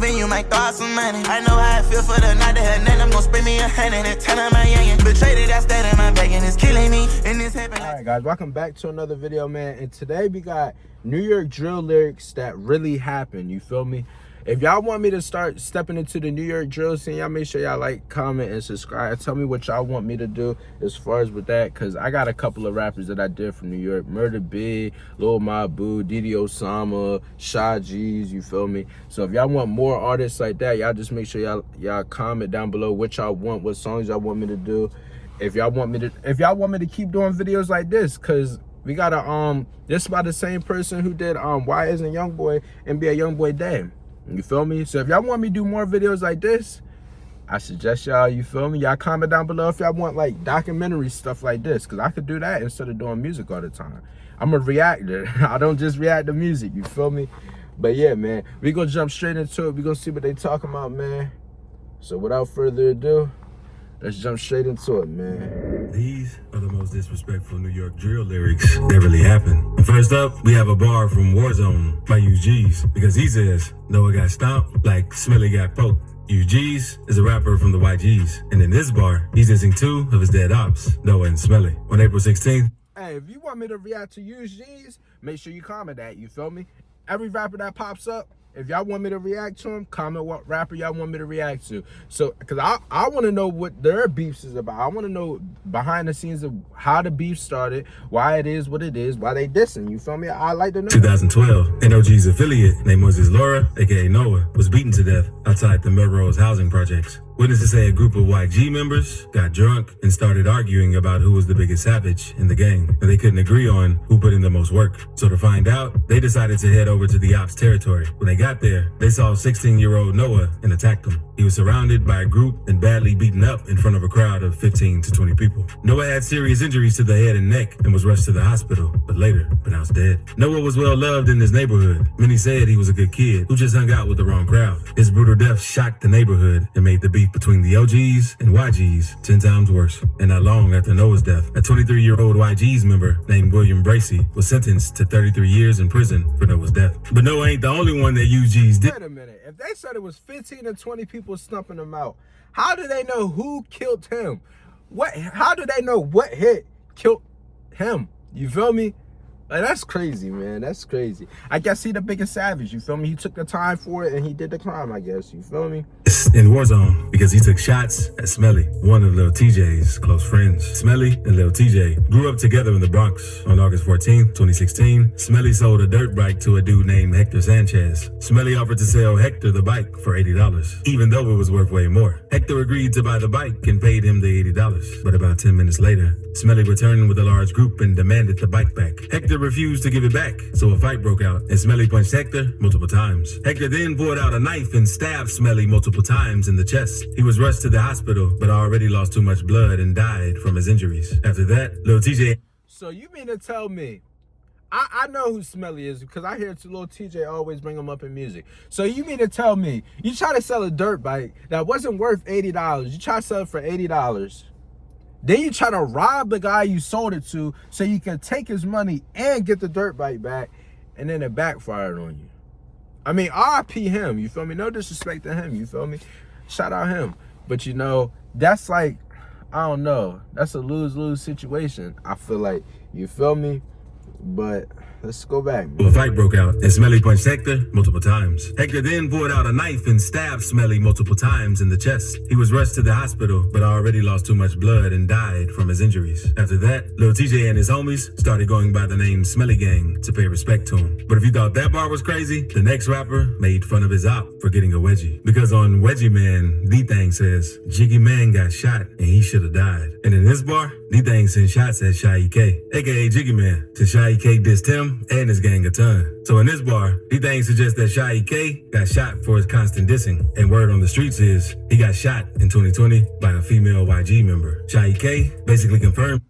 then you might throw out some money. I know how I feel for the night that her name. I'm gonna spend me 100 and 10 of my youngin'. Betrayed that's that in my bag and it's killing me. And this happened. Alright guys, welcome back to another video, man. And today we got New York drill lyrics that really happened, you feel me? If y'all want me to start stepping into the New York drill scene, y'all make sure y'all like, comment, and subscribe. Tell me what y'all want me to do as far as with that, because I got a couple of rappers that I did from New York. Murder Big, Lil Mabu, Didi Osama, Sha G's, you feel me? So if y'all want more artists like that, y'all just make sure y'all comment down below what y'all want, what songs y'all want me to do. If y'all want me to keep doing videos like this, because we got a this by the same person who did Why Isn't Youngboy NBA Youngboy Day. You feel me? So if y'all want me to do more videos like this, I suggest y'all, you feel me? Y'all comment down below if y'all want like documentary stuff like this, because I could do that instead of doing music all the time. I'm a reactor. I don't just react to music, you feel me? But yeah, man, we gonna jump straight into it. We gonna see what they talking about, man. So without further ado, let's jump straight into it, man. These are the most disrespectful New York drill lyrics that really happened. First up, we have a bar from Warzone by UG's, because he says, Noah got stomped like Smelly got poked. UG's is a rapper from the YG's, and in this bar, he's dissing two of his dead ops, Noah and Smelly. On April 16th, hey, if you want me to react to UG's, make sure you comment that, you feel me? Every rapper that pops up, if y'all want me to react to him, comment what rapper y'all want me to react to. So, because I want to know what their beefs is about. I want to know behind the scenes of how the beef started, why it is what it is, why they dissing. You feel me? I like to know. 2012, NOG's affiliate named Moses Laura, aka Noah, was beaten to death outside the Melrose housing projects. Witnesses say a group of YG members got drunk and started arguing about who was the biggest savage in the gang, and they couldn't agree on who put in the most work. So to find out, they decided to head over to the ops territory. When they got there, they saw 16-year-old Noah and attacked him. He was surrounded by a group and badly beaten up in front of a crowd of 15 to 20 people. Noah had serious injuries to the head and neck and was rushed to the hospital, but later pronounced dead. Noah was well loved in his neighborhood. Many said he was a good kid who just hung out with the wrong crowd. His brutal death shocked the neighborhood and made the beef between the OGs and YGs 10 times worse. And not long after Noah's death, a 23-year-old YG's member named William Bracey was sentenced to 33 years in prison for Noah's death. But Noah ain't the only one that UG's did. Wait a minute. If they said it was 15 to 20 people stumping him out, how do they know who killed him? How do they know what hit killed him? You feel me? Like, that's crazy, man. That's crazy. I guess he the biggest savage, you feel me? He took the time for it and he did the crime, I guess. You feel me? In Warzone, because he took shots at Smelly, one of Lil TJ's close friends. Smelly and Lil TJ grew up together in the Bronx. On August 14th, 2016, Smelly sold a dirt bike to a dude named Hector Sanchez. Smelly offered to sell Hector the bike for $80, even though it was worth way more. Hector agreed to buy the bike and paid him the $80. But about 10 minutes later, Smelly returned with a large group and demanded the bike back. Hector refused to give it back, so a fight broke out, and Smelly punched Hector multiple times. Hector then pulled out a knife and stabbed Smelly multiple times in the chest. He was rushed to the hospital, but already lost too much blood and died from his injuries. After that, Lil TJ... So you mean to tell me, I know who Smelly is because I hear Lil TJ always bring him up in music. So you mean to tell me, you try to sell a dirt bike that wasn't worth $80, you try to sell it for $80, then you try to rob the guy you sold it to so you can take his money and get the dirt bike back, and then it backfired on you. I mean, RIP him, you feel me? No disrespect to him, you feel me? Shout out him. But you know, that's like, I don't know, that's a lose-lose situation, I feel like, you feel me? But let's go back, man. A fight broke out and Smelly punched Hector multiple times. Hector then pulled out a knife and stabbed Smelly multiple times in the chest. He was rushed to the hospital, but already lost too much blood and died from his injuries. After that, Lil TJ and his homies started going by the name Smelly Gang to pay respect to him. But if you thought that bar was crazy, the next rapper made fun of his op for getting a wedgie. Because on Wedgie Man, D-Thang says, Jiggy Man got shot and he should have died. And in this bar, D-Thang sent shots at Shy K, aka Jiggy Man, to Shy K dissed him and his gang a ton. So in this bar, D-Thang suggests that Shy K got shot for his constant dissing. And word on the streets is he got shot in 2020 by a female YG member. Shy K basically confirmed.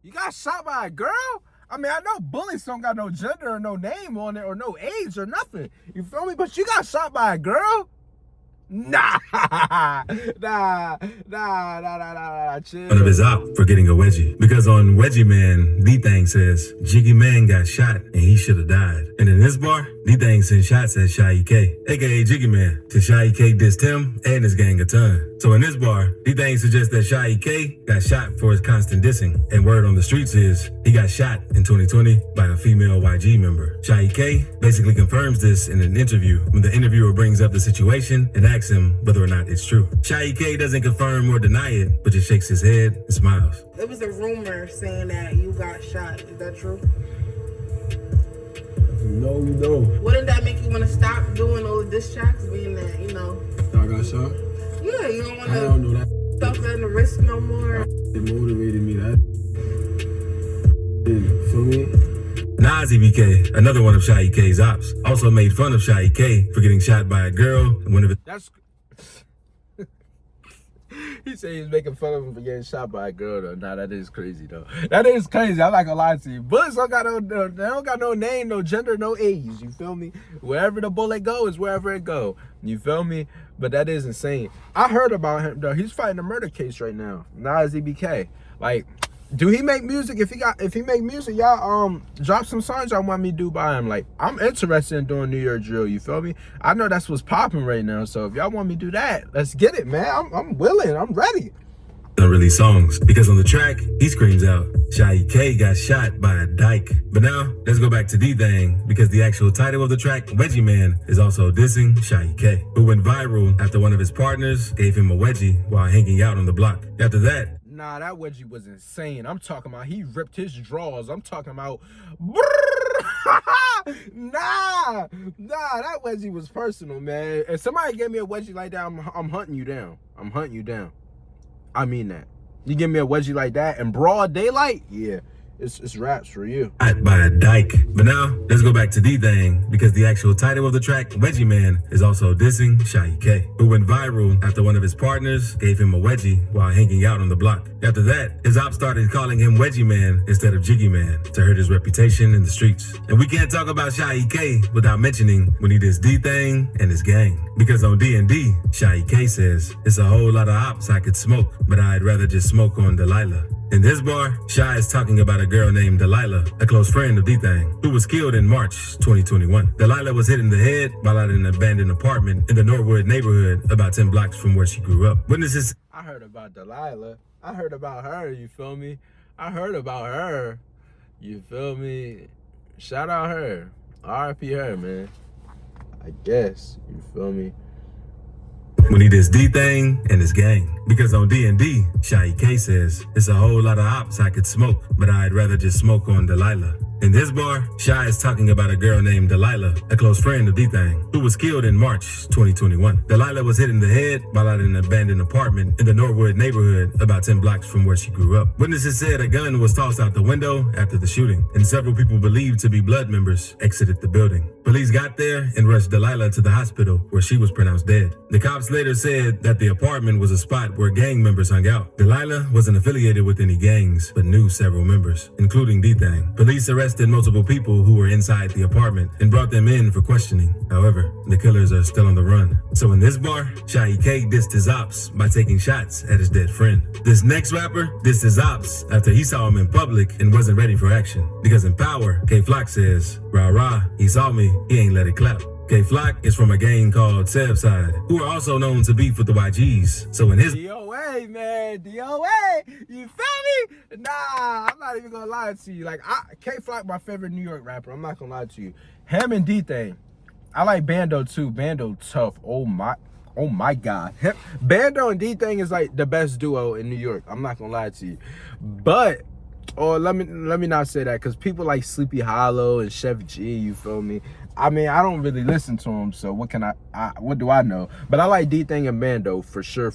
You got shot by a girl? I mean, I know bullies don't got no gender or no name on it or no age or nothing. You feel me? But you got shot by a girl? Nah, chill. One of his op for getting a wedgie. Because on Wedgie Man, D-Thang says, Jiggy Man got shot and he should have died. And in this bar, D-Thang sent shots at Shy K, aka Jiggy Man, to Shy K dissed him and his gang a ton. So in this bar, D-Thang suggests that Shy K got shot for his constant dissing. And word on the streets is he got shot in 2020 by a female YG member. Shy K basically confirms this in an interview when the interviewer brings up the situation and asks him whether or not it's true. Shy K doesn't confirm or deny it, but just shakes his head and smiles. It was a rumor saying that you got shot. Is that true? No, you know. Wouldn't that make you want to stop doing all the diss tracks, being that, you know? I got shot? Yeah, you don't want I don't know that. to suffer the risk no more. It motivated me. That. For me? Nas EBK, another one of Shy K's ops, also made fun of Shy K for getting shot by a girl and one of his... That's... He said he's making fun of him for getting shot by a girl though. Nah, that is crazy though. That is crazy. I'm not gonna lie to you. Bullets don't got they don't got no name, no gender, no age. You feel me? Wherever the bullet go is wherever it go. You feel me? But that is insane. I heard about him though. He's fighting a murder case right now. Nas EBK. Like, do he make music? If he make music, y'all drop some songs y'all want me to do by him. Like, I'm interested in doing New York drill, you feel me? I know that's what's popping right now. So if y'all want me to do that, let's get it, man. I'm willing, I'm ready. Release songs because on the track he screams out Shy K got shot by a dyke. But now let's go back to D-Thang because the actual title of the track, Wedgie Man, is also dissing Shy K, who went viral after one of his partners gave him a wedgie while hanging out on the block. After that, nah, that wedgie was insane. I'm talking about he ripped his drawers. I'm talking about nah, that wedgie was personal, man. If somebody gave me a wedgie like that, I'm hunting you down. I'm hunting you down. I mean that. You give me a wedgie like that in broad daylight, yeah, it's raps for you. By a dyke. But now let's go back to D-Thang because the actual title of the track, Wedgie Man, is also dissing Shy K, who went viral after one of his partners gave him a wedgie while hanging out on the block. After that, his ops started calling him Wedgie Man instead of Jiggy Man to hurt his reputation in the streets. And we can't talk about Shy K without mentioning when he dissed D-Thang and his gang. Because on D&D, Shy K says, it's a whole lot of ops I could smoke, but I'd rather just smoke on Delilah. In this bar, Shy is talking about a girl named Delilah, a close friend of D-Thang, who was killed in March 2021. Delilah was hit in the head while at an abandoned apartment in the Norwood neighborhood about 10 blocks from where she grew up. Witnesses... I heard about Delilah. I heard about her, you feel me? I heard about her, you feel me? Shout out her. RIP her, man. I guess, you feel me? When he dissed D-Thang and his gang. Because on D&D, Shy K says, it's a whole lot of ops I could smoke, but I'd rather just smoke on Delilah. In this bar, Shy is talking about a girl named Delilah, a close friend of D-Thang, who was killed in March 2021. Delilah was hit in the head while at an abandoned apartment in the Norwood neighborhood about 10 blocks from where she grew up. Witnesses said a gun was tossed out the window after the shooting, and several people believed to be blood members exited the building. Police got there and rushed Delilah to the hospital where she was pronounced dead. The cops later said that the apartment was a spot where gang members hung out. Delilah wasn't affiliated with any gangs, but knew several members, including D-Thang. Police arrested multiple people who were inside the apartment and brought them in for questioning. However, the killers are still on the run. So in this bar, Shy K dissed his ops by taking shots at his dead friend. This next rapper dissed his ops after he saw him in public and wasn't ready for action. Because in Power, K-Flock says, rah rah, he saw me, he ain't let it clap. K-Flock is from a gang called Sebside, who are also known to beef with the YGs. So in his DOA, man, DOA, you feel me? Nah, I'm not even gonna lie to you. Like, K-Flock, my favorite New York rapper. I'm not gonna lie to you. Him and D-Thang. I like Bando too. Bando tough. Oh my God. Bando and D-Thang is like the best duo in New York. I'm not gonna lie to you. But, or let me not say that, because people like Sleepy Hollow and Chef G, you feel me? I mean, I don't really listen to them, so what do I know? But I like D-Thang and Bando for sure.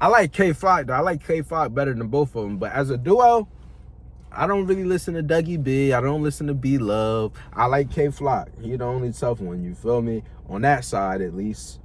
I like K-Flock though. I like K-Flock better than both of them. But as a duo, I don't really listen to Dougie B. I don't listen to B-Love. I like K-Flock. He the only tough one, you feel me? On that side, at least.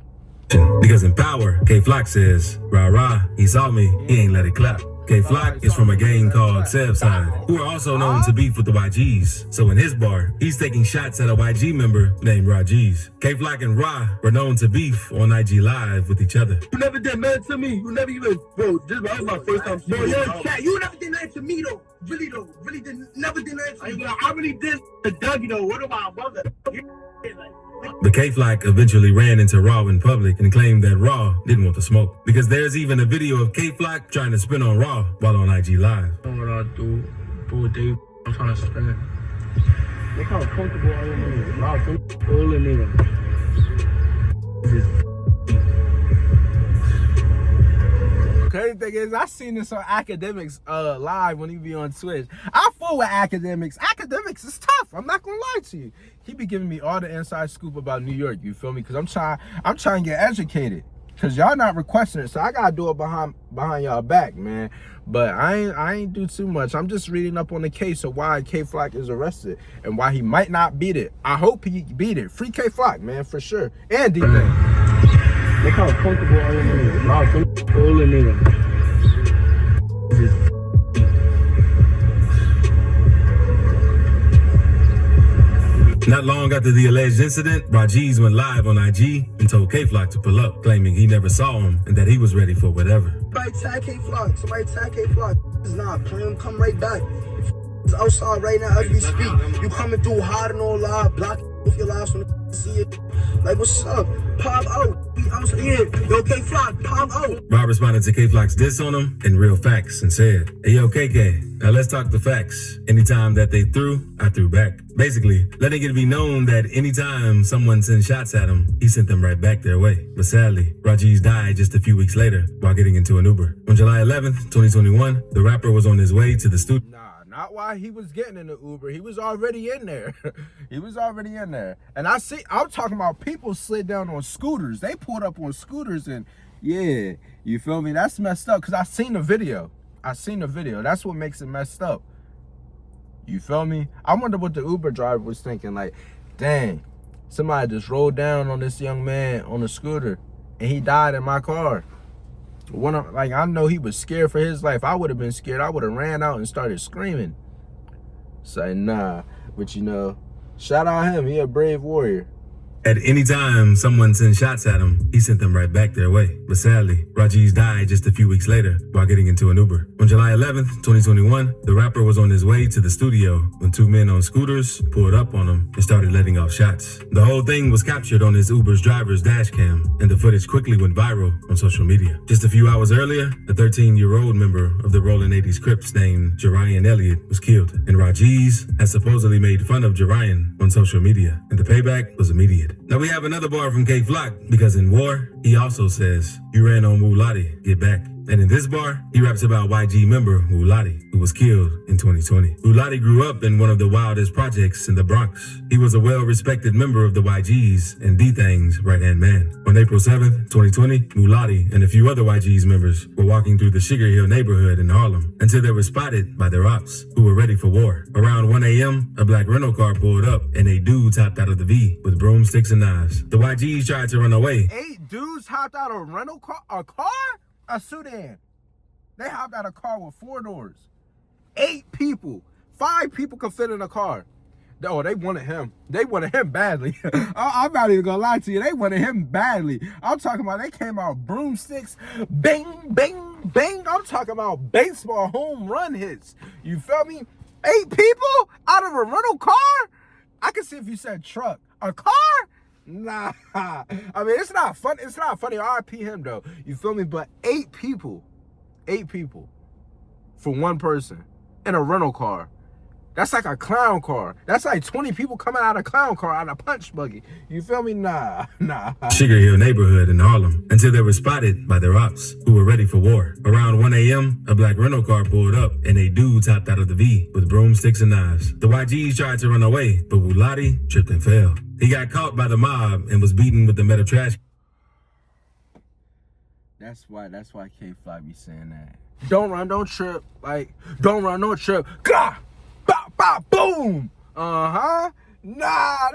Because in Power, K-Flock says, rah rah, he saw me, he ain't let it clap. K-Flock is from a gang called Sebside, who are also known to beef with the YGs. So in his bar, he's taking shots at a YG member named Rajiz. K-Flock and Ra were known to beef on IG Live with each other. You never did nothing to me. You never even, bro, that was my first time seeing you. Bro, cat, you never did nothing to me, though. Really, though. Really never did nothing to me. I really did to Dougie, though. What about my brother? The K-Flock eventually ran into Raw in public and claimed that Raw didn't want the smoke, because there's even a video of K-Flock trying to spin on Raw while on IG Live. What I do, bro, I'm trying to spin. Look how comfortable I am in this. Wow, all in there. Crazy thing is, I seen this on Academics live when he be on Twitch. I fool with Academics. Academics is tough. I'm not gonna lie to you. He be giving me all the inside scoop about New York. You feel me? Cause I'm trying to get educated. Cause y'all not requesting it, so I gotta do it behind y'all back, man. But I ain't do too much. I'm just reading up on the case of why K-Flock is arrested and why he might not beat it. I hope he beat it. Free K-Flock, man, for sure. And D-Thing. Look how comfortable I am in this. Wow, all in there. Not long after the alleged incident, Rajiz went live on IG and told K-Flock to pull up, claiming he never saw him and that he was ready for whatever. Somebody tag K-Flock. Somebody tag K-Flock. It's not playing. Come right back. It's outside right now as we speak. You coming through hard and all live, blocking with your lives when the see it. Like, what's up? Pop out. We outside here. Yo, K-Flock, pop out. Rob responded to K-Flock's diss on him in real facts and said, "Hey, yo, KK, now let's talk the facts. Anytime that they threw, I threw back." Basically, letting it be known that anytime someone sent shots at him, he sent them right back their way. But sadly, Rajiz died just a few weeks later while getting into an Uber. On July 11th, 2021, the rapper was on his way to the studio. Not while he was getting in the Uber. He was already in there. He was already in there. And I'm talking about people slid down on scooters. They pulled up on scooters and yeah, you feel me? That's messed up because I seen the video. That's what makes it messed up. You feel me? I wonder what the Uber driver was thinking. Like, dang, somebody just rolled down on this young man on a scooter and he died in my car. I know he was scared for his life. I would have been scared. I would have ran out and started screaming. Say nah, but you know, shout out him. He a brave warrior. At any time someone sent shots at him, he sent them right back their way. But sadly, Rajiz died just a few weeks later while getting into an Uber. On July 11th, 2021, the rapper was on his way to the studio when two men on scooters pulled up on him and started letting off shots. The whole thing was captured on his Uber's driver's dash cam, and the footage quickly went viral on social media. Just a few hours earlier, a 13-year-old member of the Rolling 80s Crips named Jarian Elliott was killed, and Rajiz has supposedly made fun of Jarian on social media, and the payback was immediate. Now we have another bar from K-Flock, because in War, he also says, "You ran on Wulati, get back." And in this bar, he raps about YG member Wulati, who was killed in 2020. Wulati grew up in one of the wildest projects in the Bronx. He was a well-respected member of the YGs and D-Thang's right-hand man. On April 7th, 2020, Wulati and a few other YGs members were walking through the Sugar Hill neighborhood in Harlem until they were spotted by their ops, who were ready for war. Around 1 a.m., a black rental car pulled up and 8 dudes hopped out of the V with broomsticks and knives. The YGs tried to run away. 8 dudes hopped out of a rental car? A car? A sedan. They hopped out of a car with 4 doors. 8 people. 5 people could fit in a car. Oh, they wanted him. They wanted him badly. I'm not even gonna lie to you. They wanted him badly. I'm talking about they came out broomsticks. Bang, bang, bang. I'm talking about baseball home run hits. You feel me? 8 people out of a rental car? I can see if you said truck. A car? Nah, I mean, it's not fun. It's not funny. RIP him though. You feel me? But 8 people for one person in a rental car. That's like a clown car. That's like 20 people coming out of a clown car out of a punch buggy. You feel me? Nah. Sugar Hill neighborhood in Harlem until they were spotted by their ops, who were ready for war. Around 1 a.m., a black rental car pulled up and 8 dudes hopped out of the V with broomsticks and knives. The YGs tried to run away, but Wulati tripped and fell. He got caught by the mob and was beaten with the metal trash. That's why K-Flock be saying that. Don't run, don't trip. Like, don't run, don't trip. Gah! Bop, bop, boom! Uh-huh. Nah,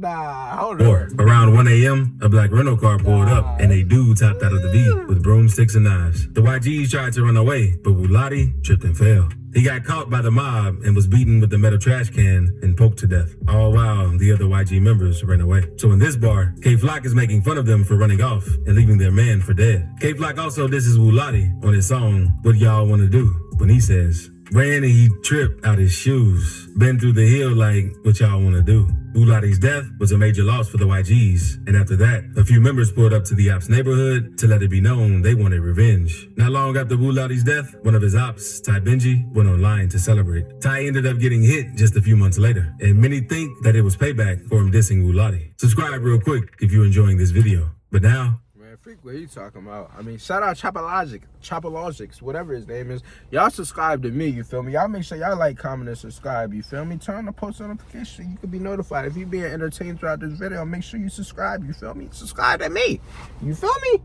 Nah, hold Or on. around 1 a.m., a black rental car pulled up and a dude hopped out of the V with broomsticks and knives. The YGs tried to run away, but Wulati tripped and fell. He got caught by the mob and was beaten with a metal trash can and poked to death, all while the other YG members ran away. So in this bar, K-Flock is making fun of them for running off and leaving their man for dead. K-Flock also disses Wulati on his song, What Y'all Wanna Do, when he says, ran and he tripped out his shoes. Been through the hill like, what y'all wanna do? Wulati's death was a major loss for the YGs, and after that, a few members pulled up to the ops neighborhood to let it be known they wanted revenge. Not long after Wulati's death, one of his ops, Ty Benji, went online to celebrate. Ty ended up getting hit just a few months later, and many think that it was payback for him dissing Wulati. Subscribe real quick if you're enjoying this video. But now, Man, freak, what are you talking about? I mean, shout out Chopologics, whatever his name is. Y'all subscribe to me, you feel me? Y'all make sure y'all like, comment, and subscribe, you feel me? Turn on the post notification so you can be notified. If you're being entertained throughout this video, make sure you subscribe, you feel me? Subscribe to me, you feel me?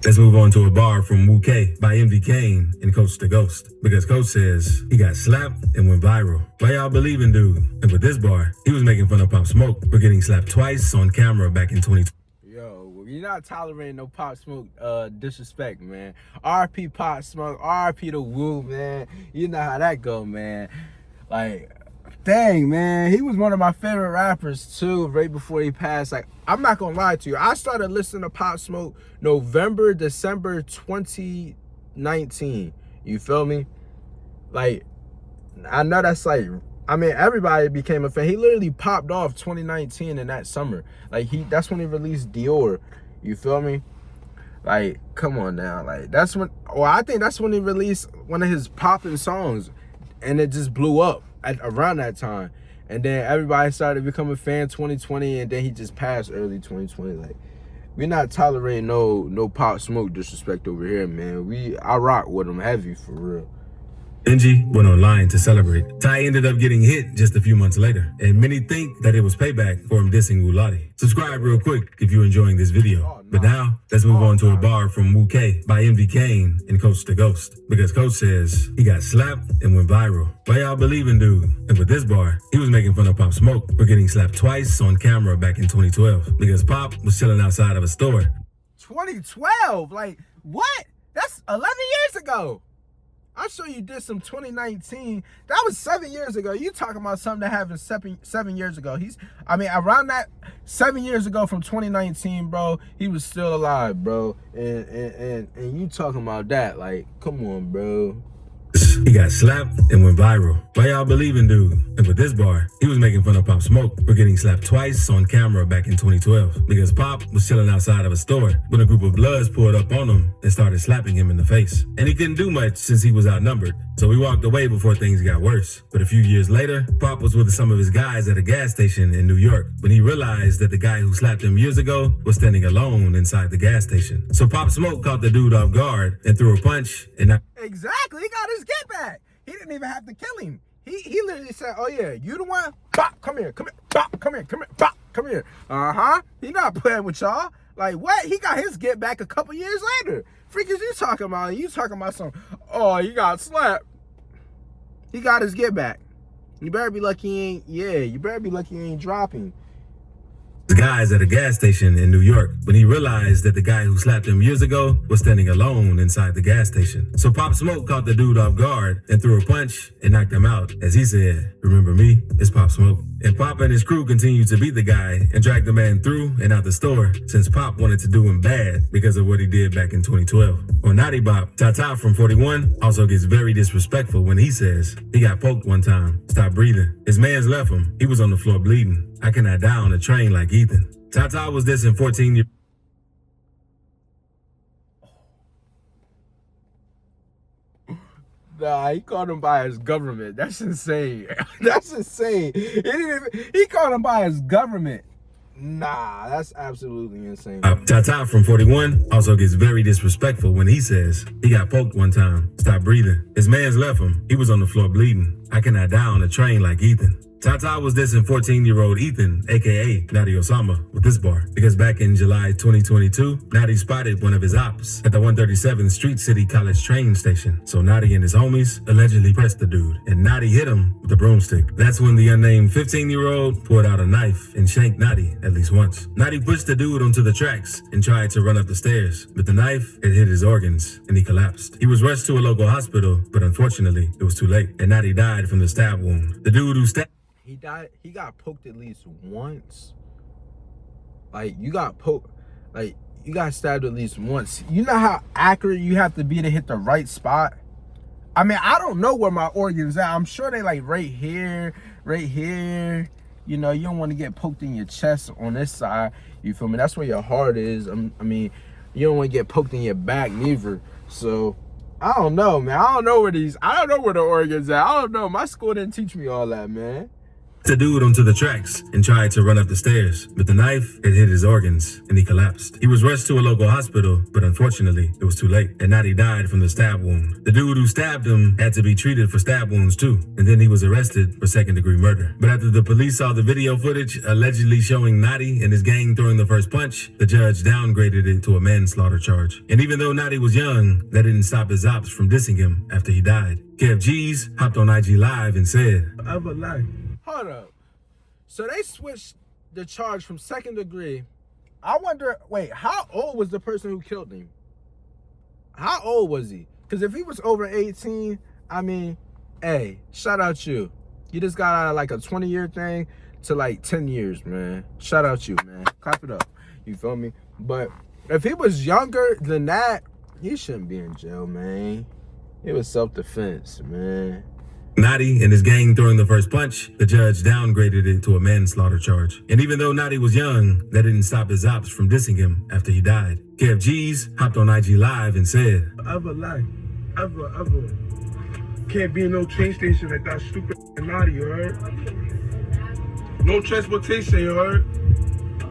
let's move on to a bar from Wu K by MV Kane and Coach the Ghost. Because Coach says he got slapped and went viral. Why y'all believe in dude? And with this bar, he was making fun of Pop Smoke for getting slapped twice on camera back in 2020. You're not tolerating no Pop Smoke disrespect, man. RP Pop Smoke, RP the Woo, man. You know how that go, man. Like, dang, man. He was one of my favorite rappers, too, right before he passed. Like, I'm not gonna lie to you. I started listening to Pop Smoke November, December 2019. You feel me? Like, I know that's like, I mean, everybody became a fan. He literally popped off 2019 in that summer. Like, that's when he released Dior. You feel me? Like, come on now. Like, that's when, well, I think that's when he released one of his popping songs. And it just blew up around that time. And then everybody started to become a fan 2020. And then he just passed early 2020. Like, we're not tolerating no Pop Smoke disrespect over here, man. I rock with him heavy, for real. Benji went online to celebrate. Ty ended up getting hit just a few months later, and many think that it was payback for him dissing Wulati. Subscribe real quick if you're enjoying this video. But now, let's move on to a bar from Wu K by MV Kane and Coach the Ghost. Because Coach says he got slapped and went viral. Why y'all believe in dude? And with this bar, he was making fun of Pop Smoke for getting slapped twice on camera back in 2012. Because Pop was chilling outside of a store. 2012? Like, what? That's 11 years ago. I'm sure you did some 2019. That was 7 years ago. You talking about something that happened 7 years ago. Around that 7 years ago from 2019, bro, he was still alive, bro. And you talking about that. Like, come on, bro. He got slapped and went viral. Why y'all believe in dude? And with this bar, he was making fun of Pop Smoke for getting slapped twice on camera back in 2012. Because Pop was chilling outside of a store when a group of Bloods pulled up on him and started slapping him in the face. And he couldn't do much since he was outnumbered. So he walked away before things got worse. But a few years later, Pop was with some of his guys at a gas station in New York when he realized that the guy who slapped him years ago was standing alone inside the gas station. So Pop Smoke caught the dude off guard and threw a punch and Exactly. He got his get back. He didn't even have to kill him. He literally said, oh yeah, you the one? Bop, come here, bop, come here, bop, come here. He not playing with y'all. Like, what? He got his get back a couple years later. Freak is you talking about? You talking about some, oh, you got slapped. He got his get back. You better be lucky you better be lucky he ain't dropping. guys at a gas station in New York when he realized that the guy who slapped him years ago was standing alone inside the gas station. So Pop Smoke caught the dude off guard and threw a punch and knocked him out. As he said, remember me? It's Pop Smoke. And Pop and his crew continued to beat the guy and drag the man through and out the store since Pop wanted to do him bad because of what he did back in 2012. On Naughty Bop, Tata from 41 also gets very disrespectful when he says he got poked one time. Stop breathing. His man's left him. He was on the floor bleeding. I cannot die on a train like Ethan. Tata was dissing 14 years. Nah, he called him by his government. That's insane. That's insane. He called him by his government. Nah, that's absolutely insane. Tata from 41 also gets very disrespectful when he says he got poked one time. Stop breathing. His man's left him. He was on the floor bleeding. I cannot die on a train like Ethan. Tata was dissing 14-year-old Ethan, aka Nadi Osama, with this bar because back in July 2022, Nadi spotted one of his ops at the 137th Street City College train station. So Nadi and his homies allegedly pressed the dude, and Nadi hit him with a broomstick. That's when the unnamed 15-year-old pulled out a knife and shanked Nadi at least once. Nadi pushed the dude onto the tracks and tried to run up the stairs, but the knife had hit his organs and he collapsed. He was rushed to a local hospital, but unfortunately, it was too late, and Nadi died from the stab wound. The dude who stabbed He died. He got poked at least once. Like, you got poked. Like, you got stabbed at least once. You know how accurate you have to be to hit the right spot? I mean, I don't know where my organs are. I'm sure they like right here, right here. You know, you don't want to get poked in your chest on this side. You feel me? That's where your heart is. I mean, you don't want to get poked in your back neither. So, I don't know, man. I don't know where the organs are. I don't know. My school didn't teach me all that, man. the dude onto the tracks and tried to run up the stairs, but the knife had hit his organs and he collapsed. He was rushed to a local hospital, but unfortunately, it was too late, and now he died from the stab wound. The dude who stabbed him had to be treated for stab wounds too, and then he was arrested for second-degree murder. But after the police saw the video footage allegedly showing Nadi and his gang throwing the first punch, the judge downgraded it to a manslaughter charge. And even though Nadi was young, that didn't stop his ops from dissing him after he died. Kev G's hopped on IG Live and said, Hold up. So they switched the charge from second degree. I wonder, wait, how old was the person who killed him? How old was he? Because if he was over 18, I mean, hey, shout out you. You just got out of like a 20-year thing to like 10 years, man. Shout out you, man. Clap it up. You feel me? But if he was younger than that, he shouldn't be in jail, man. It was self-defense, man. Nadi and his gang throwing the first punch, the judge downgraded it to a manslaughter charge. And even though Nadi was young, that didn't stop his ops from dissing him after he died. Kev G's hopped on IG Live and said, Ever. Can't be in no train station like that stupid Nadi, you heard? No transportation, you heard?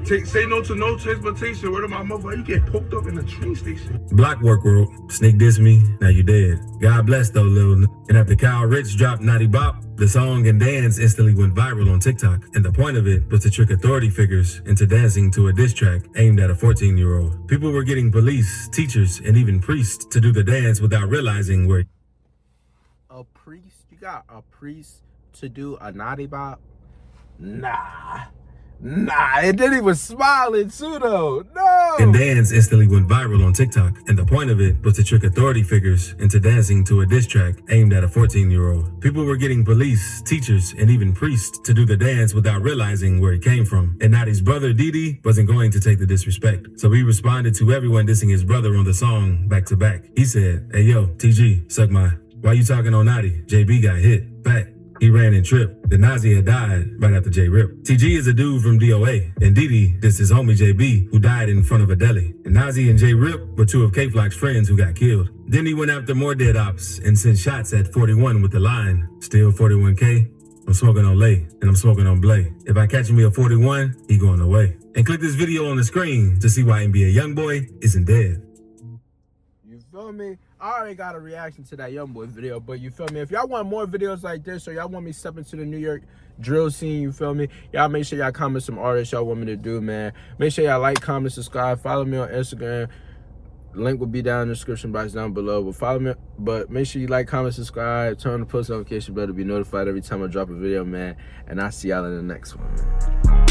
Say no to no transportation. Word of my mother, you get poked up in the train station. Block work world, sneak diss me, now you dead. God bless though, little. And after Kyle Rich dropped Nadi Bop, the song and dance instantly went viral on TikTok. And the point of it was to trick authority figures into dancing to a diss track aimed at a 14-year-old. People were getting police, teachers, and even priests to do the dance without realizing where. A priest? You got a priest to do a Nadi Bop? Nah, and then he was smiling too, though. No. And dance instantly went viral on TikTok. And the point of it was to trick authority figures into dancing to a diss track aimed at a 14-year-old. People were getting police, teachers, and even priests to do the dance without realizing where it came from. And Nadi's brother, Didi, wasn't going to take the disrespect. So he responded to everyone dissing his brother on the song back to back. He said, "Hey, yo, TG, suck my. Why you talking on Nadi? JB got hit. Fact. He ran and tripped. The Nazi had died right after J Rip. TG is a dude from DOA, and Didi is his homie JB, who died in front of a deli. And Nazi and J Rip were two of K-Flock's friends who got killed. Then he went after more dead ops and sent shots at 41 with the line, still 41K, I'm smoking on Lay, and I'm smoking on Blay. If I catch me a 41, he going away." And click this video on the screen to see why NBA Youngboy isn't dead. You feel me? I already got a reaction to that Youngboy video, but you feel me? If y'all want more videos like this, or y'all want me to step into the New York drill scene, you feel me? Y'all make sure y'all comment some artists y'all want me to do, man. Make sure y'all like, comment, subscribe. Follow me on Instagram. Link will be down in the description box down below. But follow me, but make sure you like, comment, subscribe, turn on the post notification bell to be notified every time I drop a video, man. And I'll see y'all in the next one, man.